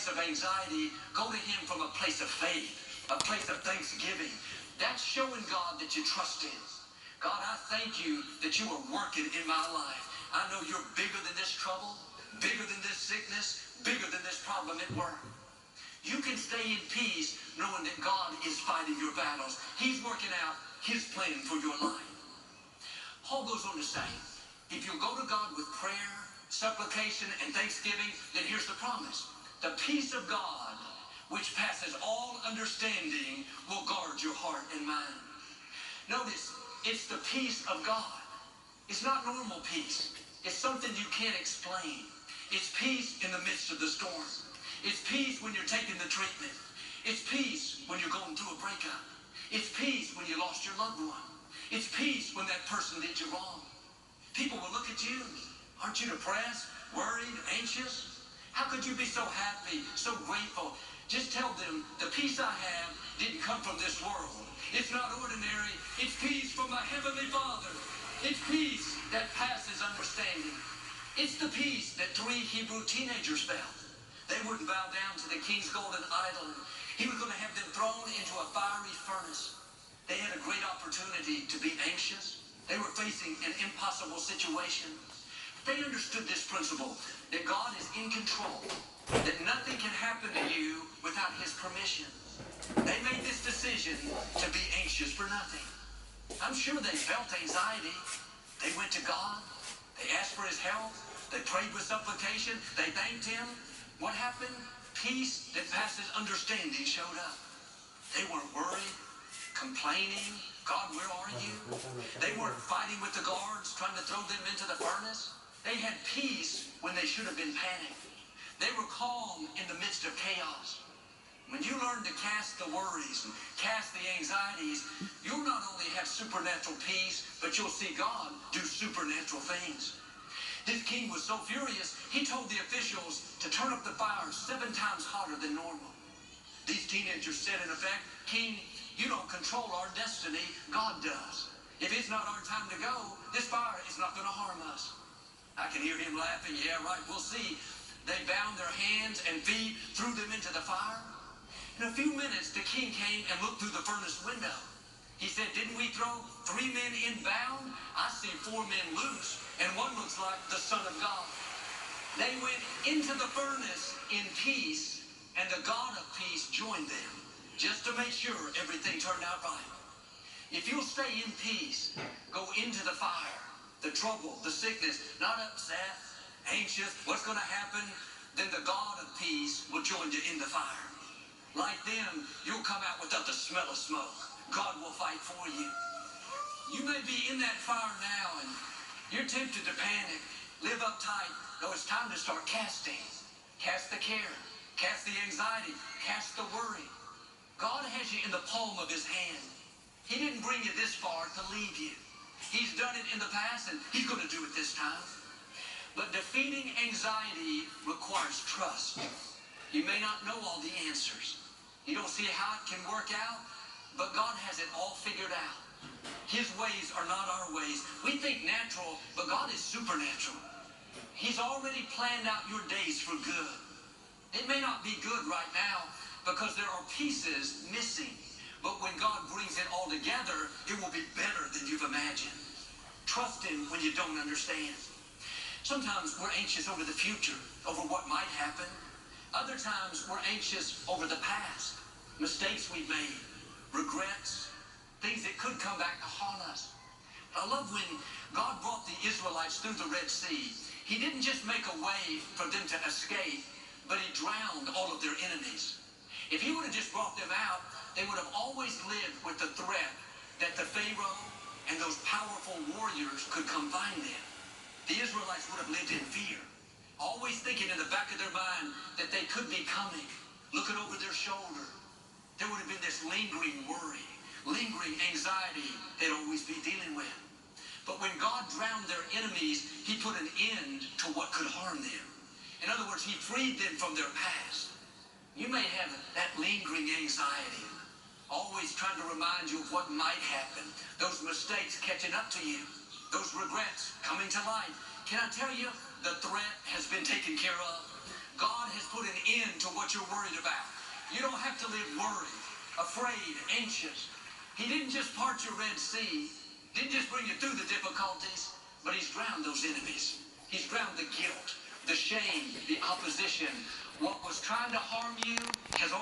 place of anxiety, go to him from a place of faith, a place of thanksgiving. That's showing God that you trust him. God, I thank you that you are working in my life. I know you're bigger than this trouble, bigger than this sickness, bigger than this problem at work. You can stay in peace knowing that God is fighting your battles. He's working out his plan for your life. Paul goes on to say, if you go to God with prayer, supplication, and thanksgiving, then here's the promise. The peace of God, which passes all understanding, will guard your heart and mind. Notice, it's the peace of God. It's not normal peace. It's something you can't explain. It's peace in the midst of the storm. It's peace when you're taking the treatment. It's peace when you're going through a breakup. It's peace when you lost your loved one. It's peace when that person did you wrong. People will look at you. Aren't you depressed, worried, anxious? How could you be so happy, so grateful? Just tell them the peace I have didn't come from this world. It's not ordinary. It's peace from my Heavenly Father. It's peace that passes understanding. It's the peace that 3 Hebrew teenagers felt. They wouldn't bow down to the king's golden idol. He was going to have them thrown into a fiery furnace. They had a great opportunity to be anxious. They were facing an impossible situation. They understood this principle, that God is in control, that nothing can happen to you without his permission. They made this decision to be anxious for nothing. I'm sure they felt anxiety. They went to God. They asked for his help. They prayed with supplication. They thanked him. What happened? Peace that passes understanding showed up. They weren't worried, complaining. God, where are you? They weren't fighting with the guards, trying to throw them into the furnace. They had peace when they should have been panicked. They were calm in the midst of chaos. When you learn to cast the worries and cast the anxieties, you'll not only have supernatural peace, but you'll see God do supernatural things. This king was so furious, he told the officials to turn up the fire 7 times hotter than normal. These teenagers said, in effect, King, you don't control our destiny, God does. If it's not our time to go, this fire is not going to harm us. I can hear him laughing. Yeah, right, we'll see. They bound their hands and feet, threw them into the fire. In a few minutes, the king came and looked through the furnace window. He said, didn't we throw 3 men in bound? I see 4 men loose, and one looks like the Son of God. They went into the furnace in peace, and the God of peace joined them, just to make sure everything turned out right. If you'll stay in peace, go into the fire, the trouble, the sickness, not upset, anxious, what's going to happen, then the God of peace will join you in the fire. Like them, you'll come out without the smell of smoke. God will fight for you. You may be in that fire now and you're tempted to panic, live uptight. No, it's time to start casting. Cast the care, cast the anxiety, cast the worry. God has you in the palm of his hand. He didn't bring you this far to leave you. He's done it in the past and he's going to do it this time. But defeating anxiety requires trust. You may not know all the answers. You don't see how it can work out, but God has it all figured out. His ways are not our ways. We think natural, but God is supernatural. He's already planned out your days for good. It may not be good right now because there are pieces missing, but when God brings it all together, it will be better than you've imagined. Trust him when you don't understand. Sometimes we're anxious over the future, over what might happen. Other times we're anxious over the past, mistakes we've made, regrets, things that could come back to haunt us. I love when God brought the Israelites through the Red Sea. He didn't just make a way for them to escape, but he drowned all of their enemies. If he would have just brought them out, they would have always lived with the threat that the Pharaoh and those powerful warriors could come find them. The Israelites would have lived in fear, always thinking in the back of their mind that they could be coming, looking over their shoulder. There would have been this lingering worry, lingering anxiety they'd always be dealing with. But when God drowned their enemies, he put an end to what could harm them. In other words, he freed them from their past. You may have that lingering anxiety, always trying to remind you of what might happen, those mistakes catching up to you, those regrets coming to light. Can I tell you, the threat has been taken care of. God has put an end to what you're worried about. You don't have to live worried, afraid, anxious. He didn't just part your Red Sea, didn't just bring you through the difficulties, but he's drowned those enemies. He's drowned the guilt, the shame, the opposition. What was trying to harm you has